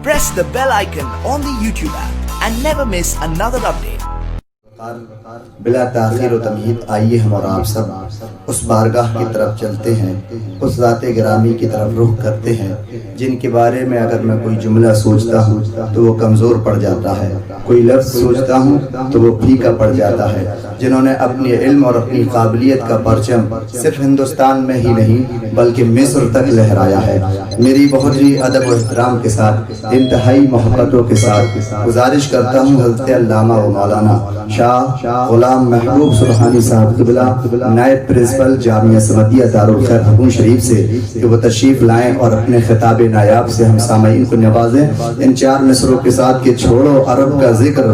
press the bell icon on the YouTube app and never miss another update. بلا تاخیر و تمہید آئیے ہم اور آپ سب اس بارگاہ کی طرف چلتے ہیں، اس ذات گرامی کی طرف رخ کرتے ہیں جن کے بارے میں اگر میں کوئی جملہ سوچتا ہوں تو وہ کمزور پڑ جاتا ہے، کوئی لفظ سوچتا ہوں تو وہ پھیکا پڑ جاتا ہے، جنہوں نے اپنی علم اور اپنی قابلیت کا پرچم صرف ہندوستان میں ہی نہیں بلکہ مصر تک لہرایا ہے۔ میری بہت ہی ادب و احترام کے ساتھ، انتہائی محبتوں کے ساتھ گزارش کرتا ہوں حضرت علامہ و مولانا شاہ غلام محبوب سبحانی صاحب قبلہ نائب پرنسپل جامعہ سمدیہ دارالخیر حکوم شریف سے کہ وہ تشریف لائیں اور اپنے خطاب نایاب سے ہم سامعین کو نوازیں۔ ان 4 مصروں کے ساتھ کہ چھوڑو عرب کا ذکر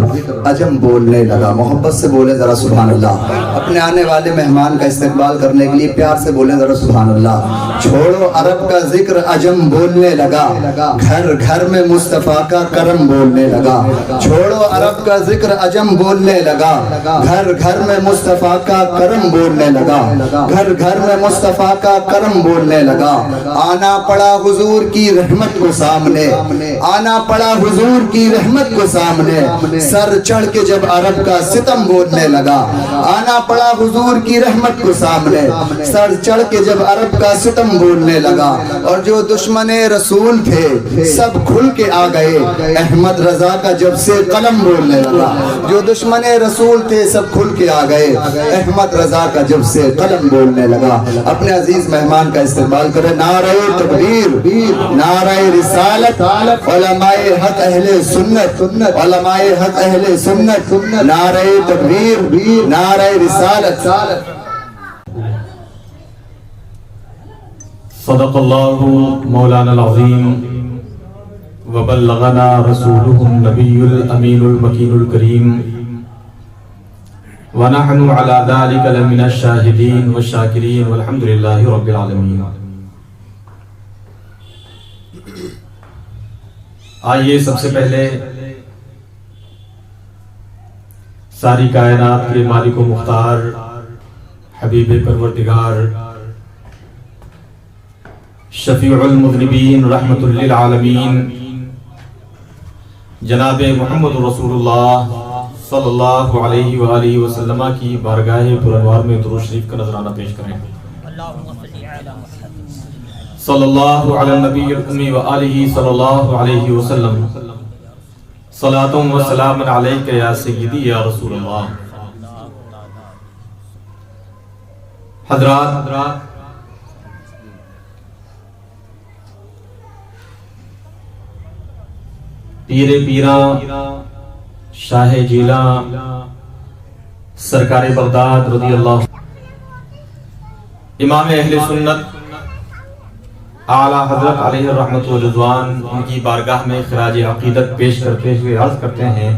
عجم بولنے لگا، محبت سے بولیں ذرا سبحان اللہ۔ اپنے آنے والے مہمان کا استقبال کرنے کے لیے پیار سے بولیں ذرا سبحان اللہ۔ چھوڑو عرب کا ذکر عجم بولنے لگا، گھر گھر میں مصطفیٰ کا کرم بولنے لگا۔ چھوڑو عرب کا ذکر عجم بولنے لگا، گھر گھر میں مصطفیٰ کا کرم بولنے لگا، گھر گھر میں مصطفیٰ کا کرم بولنے لگا۔ آنا پڑا حضور کی رحمت کو سامنے، آنا پڑا حضور کی رحمت کو سامنے، سر چڑھ کے جب عرب کا ستم بولنے لگا۔ آنا پڑا حضور کی رحمت کو سامنے، سر چڑھ کے جب عرب کا ستم بولنے لگا۔ اور جو دشمن رسول تھے سب کھل کے آ گئے، احمد رضا کا جب سے قلم بولنے لگا۔ جو دشمن رسول تھے سب کھل کے آ گئے، احمد رضا کا جب سے قلم بولنے لگا۔ اپنے عزیز مہمان کا استقبال کریں۔ نعرہ تکبیر، نعرہ رسالت، علماء حق اہل سنت، علماء حق اہل سنت، نعرہ تکبیر، نعرہ رسالت۔ صدق اللہ مولانا العظیم وبلغنا رسولہ النبی الامین المکین الکریم ونحن على ذلك لمن الشاہدین والشاکرین والحمد للہ رب العالمین۔ آئیے سب سے پہلے ساری کائنات کے مالک و مختار حبیب پروردگار شفیع المذنبین رحمت للعالمین جناب محمد رسول اللہ صلی اللہ علیہ وآلہ وسلم کی بارگاہ پرانوار میں درود شریف کا نذرانہ پیش کریں۔ صلی اللہ علی النبی الأمی وآلہ صلی اللہ علیہ وسلم، صلاۃ و سلام علیک یا سیدی یا رسول اللہ۔ حضرات، پیر پیراں شاہ جیلاں سرکار بغداد رضی اللہ، امام اہل سنت اعلیٰ حضرت علیہ الرحمت والرضوان، ان کی بارگاہ میں خراج عقیدت پیش کرتے ہوئے عرض کرتے ہیں: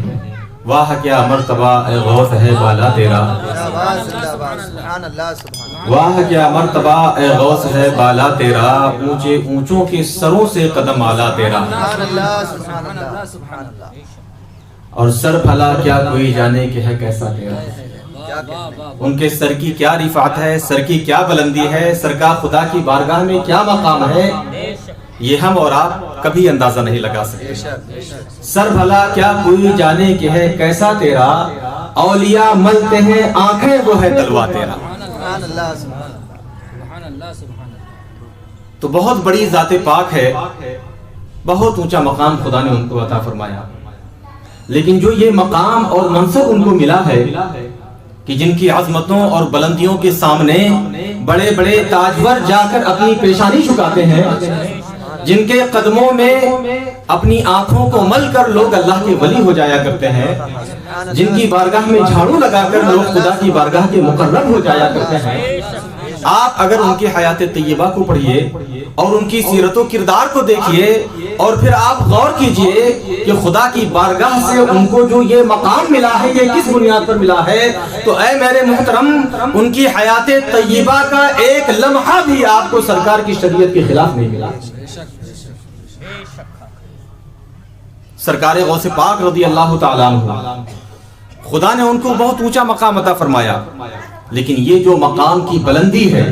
واہ کیا مرتبہ اے غوث ہے بالا تیرا، واہ کیا مرتبہ اے غوث ہے بالا تیرا، اونچے اونچوں کے سروں سے قدم آلا تیرا، اور سر بھلا کیا کوئی جانے کہ ہے کیسا تیرا۔ ان کے سر کی کیا رفعت ہے، سر کی کیا بلندی ہے، سر کا خدا کی بارگاہ میں کیا مقام ہے، یہ ہم اور آپ کبھی اندازہ نہیں لگا سکتے۔ سر بھلا کیا کوئی جانے کہ ہے کیسا تیرا، اولیاء ملتے ہیں آنکھیں وہ ہے تلوا تیرا۔ تو بہت بڑی ذات پاک ہے، بہت اونچا مقام خدا نے ان کو عطا فرمایا، لیکن جو یہ مقام اور منصب ان کو ملا ہے کہ جن کی عظمتوں اور بلندیوں کے سامنے بڑے بڑے تاجور جا کر اپنی پیشانی جھکاتے ہیں، جن کے قدموں میں اپنی آنکھوں کو مل کر لوگ اللہ کے ولی ہو جایا کرتے ہیں، جن کی بارگاہ میں جھاڑو لگا کر لوگ خدا کی بارگاہ کے مقرب ہو جایا کرتے ہیں۔ آپ اگر ان کی حیات طیبہ کو پڑھیے اور ان کی سیرت و کردار کو دیکھیے اور پھر آپ غور کیجئے کہ خدا کی بارگاہ سے ان کو جو یہ مقام ملا ہے یہ کس بنیاد پر ملا ہے، تو اے میرے محترم، ان کی حیات طیبہ کا ایک لمحہ بھی آپ کو سرکار کی شریعت کے خلاف نہیں ملا۔ سرکار غوث پاک رضی اللہ تعالیٰ عنہ، خدا نے ان کو بہت اونچا مقام عطا فرمایا، لیکن یہ جو مقام کی بلندی ہے،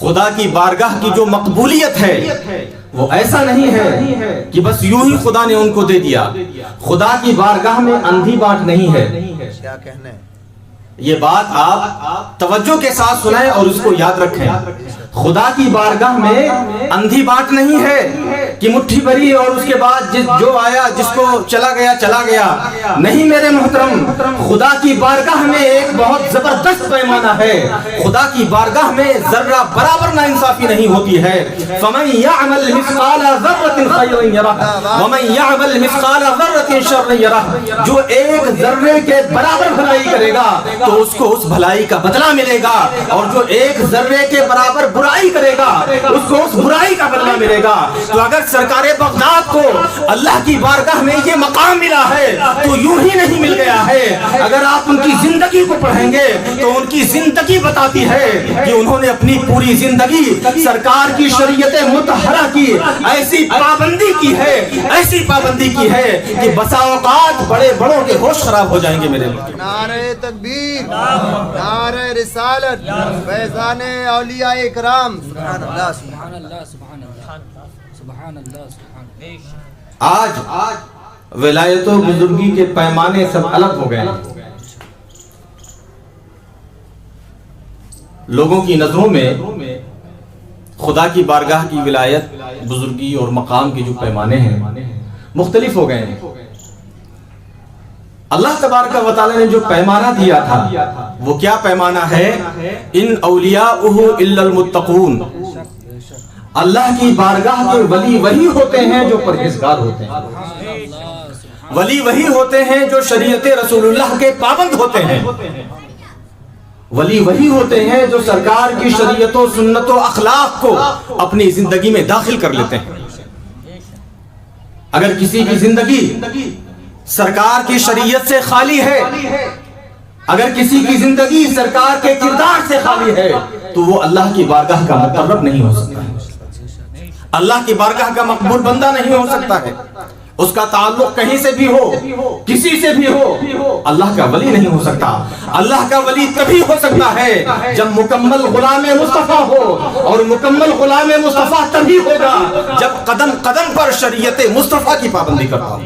خدا کی بارگاہ کی جو مقبولیت ہے، وہ ایسا نہیں ہے کہ بس یوں ہی خدا نے ان کو دے دیا. خدا کی بارگاہ میں اندھی بانٹ نہیں ہے. کیا کہنا ہے؟ یہ بات آپ توجہ کے ساتھ سنیں اور اس کو یاد رکھیں. خدا کی بارگاہ میں اندھی بات نہیں ہے کہ مٹھی بھری اور اس کے بعد جو آیا جس کو چلا گیا. نہیں میرے محترم، خدا کی بارگاہ میں ایک بہت زبردست پیمانہ ہے. خدا کی بارگاہ میں ذرہ برابر ناانصافی نہیں ہوتی ہے. فَمَن يَعْمَلْ مِثْقَالَ ذَرَّةٍ خَيْرًا يَرَهُ وَمَن يَعْمَلْ مِثْقَالَ ذَرَّةٍ شَرًّا يَرَهُ. جو ایک ذرے کے برابر بھلائی کرے گا تو اس کو اس بھلائی کا بدلہ ملے گا، اور جو ایک ذرے کے برابر برائی کرے گا اس کو اس برائی کا بدلہ ملے گا. تو اگر سرکار بغداد کو اللہ کی بارگاہ میں یہ مقام ملا ہے تو یوں ہی نہیں مل گیا ہے. اگر آپ ان کی زندگی کو پڑھیں گے تو ان کی زندگی بتاتی ہے کہ انہوں نے اپنی پوری زندگی سرکار کی شریعت مطہرہ کی ایسی پابندی کی ہے کہ بسا اوقات بڑے بڑوں کے ہوش خراب ہو جائیں گے. میرے نعرہ تکبیر، نعرہ رسالت، فیضان اولیاء اکرام. سبحان اللہ. سبحان اللہ سبحان اللہ سبحان اللہ سبحان اللہ. آج ولایت و بزرگی کے پیمانے سب الگ ہو گئے. لوگوں کی نظروں میں خدا کی بارگاہ کی ولایت، بزرگی اور مقام کے جو پیمانے ہیں مختلف ہو گئے ہیں. اللہ تبارک و تعالی نے جو پیمانہ دیا تھا وہ کیا پیمانہ ہے؟ ان اولیاءہ الا المتقون. اللہ کی بارگاہ کے ولی وہی ہوتے ہیں جو پرہیزگار ہوتے ہیں. ولی وہی ہوتے ہیں جو شریعت رسول اللہ کے پابند ہوتے ہیں. ولی وہی ہوتے ہیں جو سرکار کی شریعت و سنت و اخلاق کو اپنی زندگی میں داخل کر لیتے ہیں. اگر کسی کی زندگی سرکار کی شریعت سے خالی ہے، اگر کسی کی زندگی سرکار کے کردار سے خالی ہے تو وہ اللہ کی بارگاہ کا مقرب نہیں ہو سکتا ہے، اللہ کی بارگاہ کا مقبول بندہ نہیں ہو سکتا ہے. اس کا تعلق کہیں سے بھی ہو، کسی سے بھی ہو، اللہ کا ولی نہیں ہو سکتا. اللہ کا ولی تبھی ہو سکتا ہے جب مکمل غلام مصطفیٰ ہو، اور مکمل غلام مصطفیٰ تبھی ہوگا جب قدم قدم پر شریعت مصطفیٰ کی پابندی کرتا ہو.